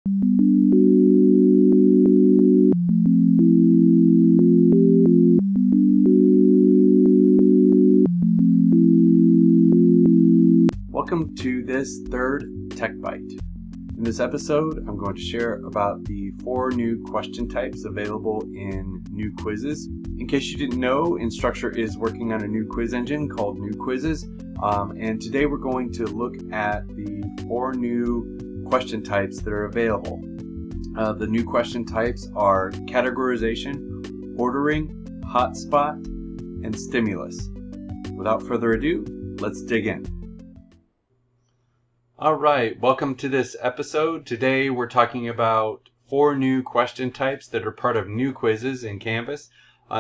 Welcome to this third Tech Bite. In this episode, I'm going to share about the 4 new question types available in New Quizzes. In case you didn't know, Instructure is working on a new quiz engine called New Quizzes, and today we're going to look at the 4 new question types that are available. The new question types are categorization, ordering, hotspot, and stimulus. Without further ado, let's dig in. All right, welcome to this episode. Today we're talking about 4 new question types that are part of New Quizzes in Canvas.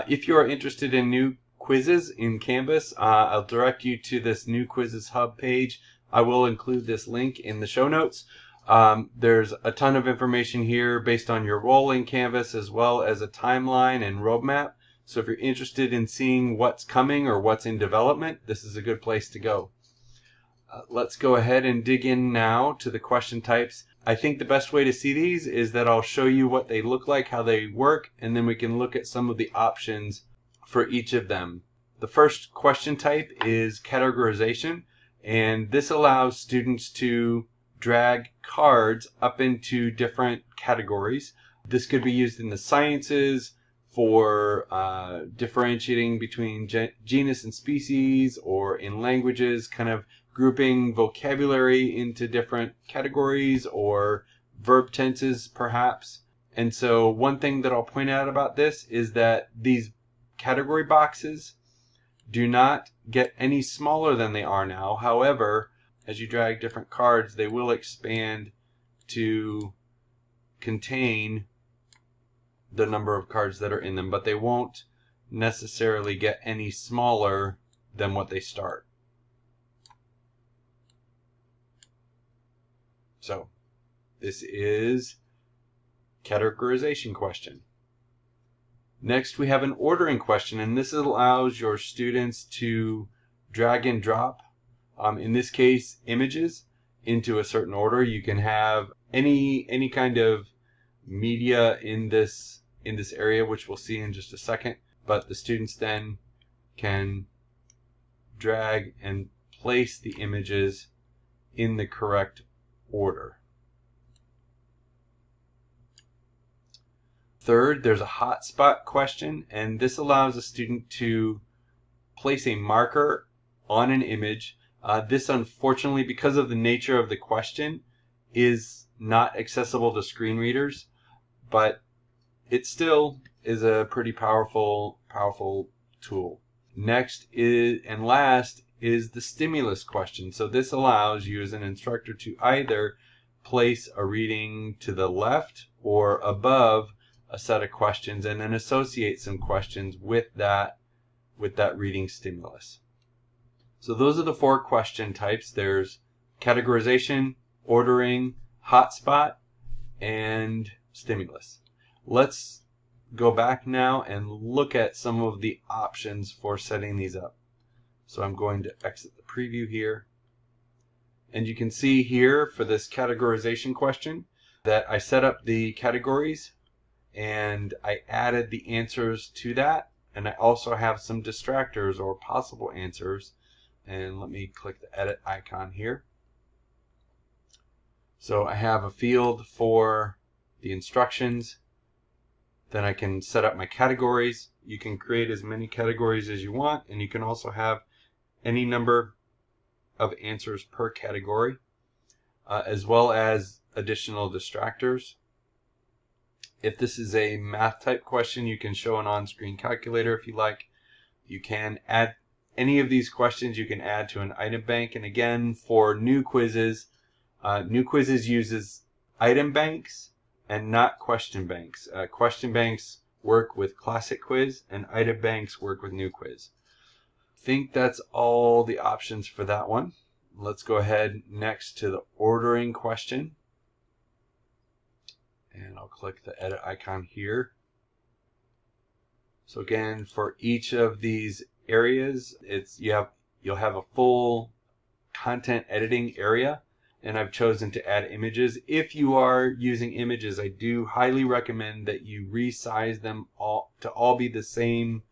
If you are interested in New Quizzes in Canvas, I'll direct you to this New Quizzes Hub page. I will include this link in the show notes. There's a ton of information here based on your role in Canvas, as well as a timeline and roadmap. So if you're interested in seeing what's coming or what's in development, this is a good place to go. Let's go ahead and dig in now to the question types. I think the best way to see these is that I'll show you what they look like, how they work, and then we can look at some of the options for each of them. The first question type is categorization, and this allows students to drag cards up into different categories. This could be used in the sciences for differentiating between genus and species, or in languages, kind of grouping vocabulary into different categories or verb tenses perhaps. And so one thing that I'll point out about this is that these category boxes do not get any smaller than they are now. However, as you drag different cards, they will expand to contain the number of cards that are in them, but they won't necessarily get any smaller than what they start. So this is categorization question. Next we have an ordering question, and this allows your students to drag and drop, in this case, images into a certain order. You can have any kind of media in this area, which we'll see in just a second, but the students then can drag and place the images in the correct order. Third, there's a hotspot question, and this allows a student to place a marker on an image. This, unfortunately, because of the nature of the question, is not accessible to screen readers, but it still is a pretty powerful tool. Next is, and last, is the stimulus question. So this allows you as an instructor to either place a reading to the left or above a set of questions, and then associate some questions with that reading stimulus. So those are the 4 question types. There's categorization, ordering, hotspot, and stimulus. Let's go back now and look at some of the options for setting these up. So I'm going to exit the preview here. And you can see here for this categorization question that I set up the categories and I added the answers to that. And I also have some distractors or possible answers. And let me click the edit icon here. So I have a field for the instructions. Then I can set up my categories. You can create as many categories as you want, and you can also have any number of answers per category, as well as additional distractors. If this is a math type question, you can show an on-screen calculator if you like. You can add any of these questions, you can add to an item bank. And again, for New Quizzes, New Quizzes uses item banks and not question banks. Question banks work with Classic Quiz, and item banks work with New Quiz. I think that's all the options for that one. Let's go ahead next to the ordering question. And I'll click the edit icon here. So again, for each of these areas, you'll have a full content editing area, and I've chosen to add images. If you are using images, I do highly recommend that you resize them all to all be the same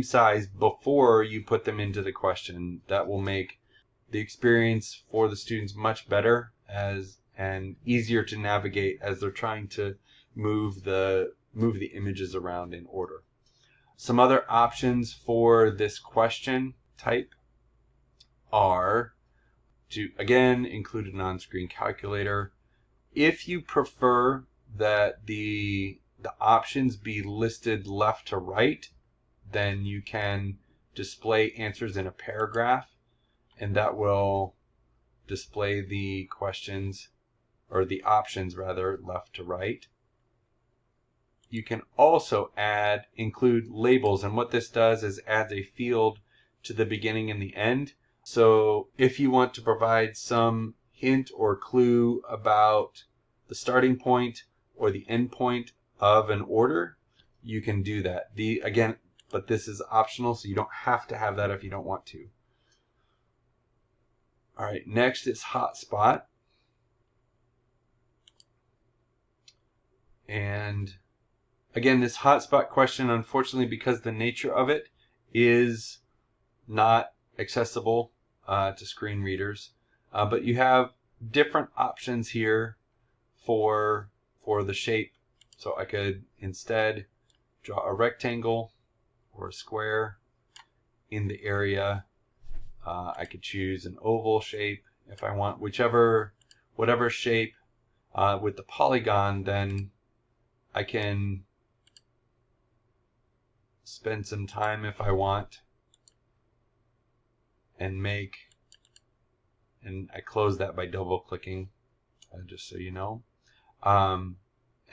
size before you put them into the question. That will make the experience for the students much better and easier to navigate as they're trying to move the images around in order. Some other options for this question type are to, again, include an on-screen calculator. If you prefer that the options be listed left to right, then you can display answers in a paragraph, and that will display the questions, or the options rather, left to right. You can also include labels, and what this does is adds a field to the beginning and the end. So if you want to provide some hint or clue about the starting point or the end point of an order, you can do that. Again, but this is optional, so you don't have to have that if you don't want to. All right, next is Hotspot. And again, this Hotspot question, unfortunately, because the nature of it is not accessible to screen readers, but you have different options here for the shape. So I could instead draw a rectangle or a square in the area. I could choose an oval shape if I want, whatever shape with the polygon. Then I can spend some time if I want and I close that by double clicking, just so you know.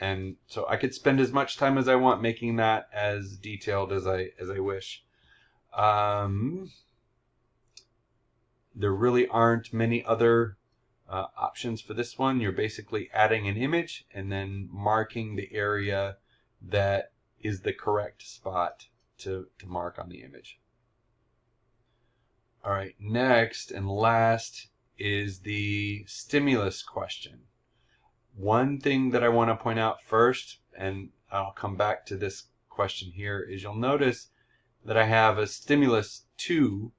And so I could spend as much time as I want making that as detailed as I wish. There really aren't many other options for this one. You're basically adding an image and then marking the area that is the correct spot to mark on the image. All right, next and last is the stimulus question. One thing that I want to point out first, and I'll come back to this question here, is you'll notice that I have a stimulus 2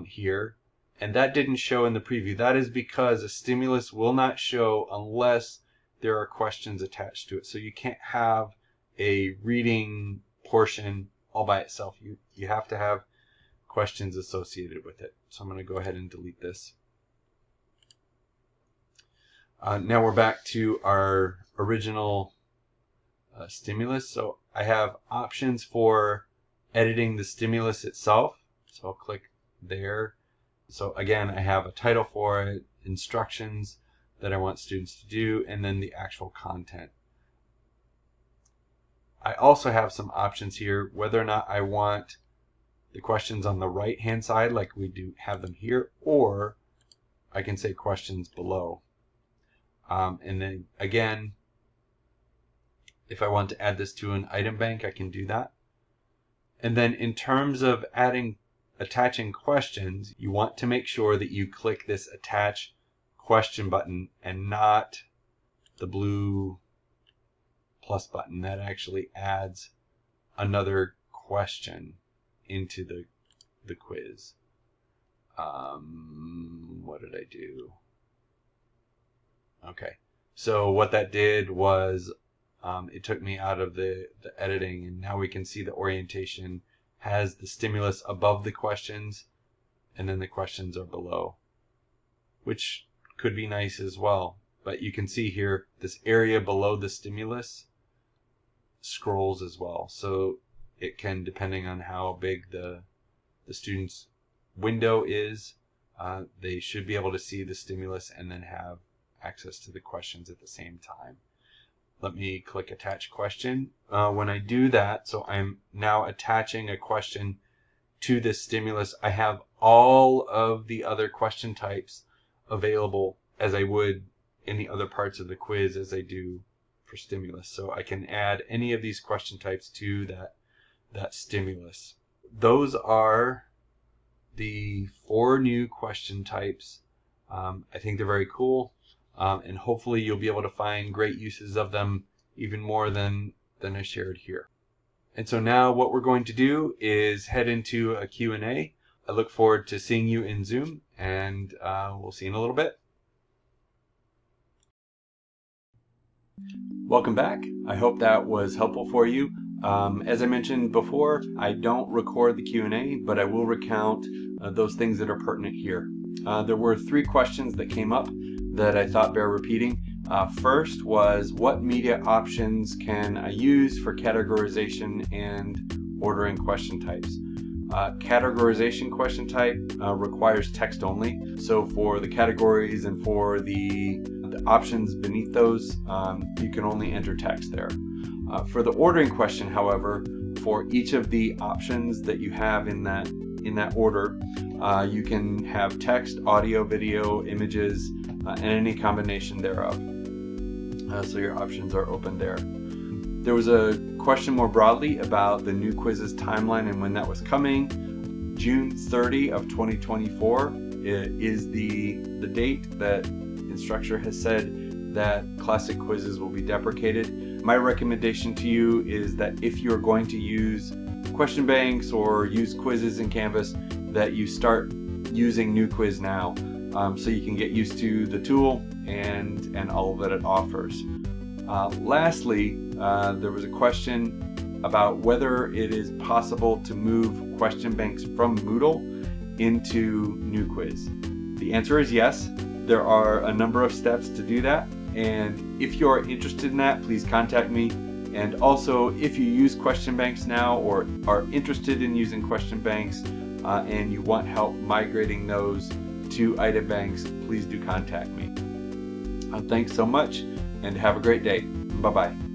here, and that didn't show in the preview. That is because a stimulus will not show unless there are questions attached to it. So you can't have a reading portion all by itself. You have to have questions associated with it. So I'm going to go ahead and delete this. Now we're back to our original stimulus. So I have options for editing the stimulus itself. So I'll click there. So again, I have a title for it, instructions that I want students to do, and then the actual content. I also have some options here, whether or not I want the questions on the right hand side like we do have them here, or I can say questions below. And then again, if I want to add this to an item bank, I can do that. And then in terms of attaching questions, you want to make sure that you click this attach question button and not the blue plus button. That actually adds another question into the quiz. What did I do? Okay, so what that did was it took me out of the editing, and now we can see the orientation has the stimulus above the questions, and then the questions are below, which could be nice as well. But you can see here this area below the stimulus scrolls as well, so it can, depending on how big the student's window is, they should be able to see the stimulus and then have access to the questions at the same time. Let me click attach question. When I do that, so I'm now attaching a question to this stimulus, I have all of the other question types available as I would in the other parts of the quiz as I do for stimulus. So I can add any of these question types to that stimulus. Those are the 4 new question types I think they're very cool, and hopefully you'll be able to find great uses of them, even more than I shared here. And so now what we're going to do is head into a Q&A. I look forward to seeing you in Zoom, and we'll see you in a little bit. Welcome back. I hope that was helpful for you. As I mentioned before, I don't record the Q&A, but I will recount those things that are pertinent here. There were 3 questions that came up that I thought bear repeating. First was, what media options can I use for categorization and ordering question types? Categorization question type requires text only. So for the categories and for the options beneath those, you can only enter text there. For the ordering question, however, for each of the options that you have in that order, you can have text, audio, video, images, and any combination thereof. So your options are open there. There was a question more broadly about the new quizzes timeline and when that was coming. June 30 of 2024 is the date that Instructure has said that classic quizzes will be deprecated. My recommendation to you is that if you're going to use question banks or use quizzes in Canvas, that you start using New Quiz now, so you can get used to the tool and all that it offers. Lastly, there was a question about whether it is possible to move question banks from Moodle into New Quiz. The answer is yes. There are a number of steps to do that, and if you're interested in that, please contact me. And also, if you use question banks now or are interested in using question banks and you want help migrating those to item banks, please do contact me. Thanks so much and have a great day. Bye-bye.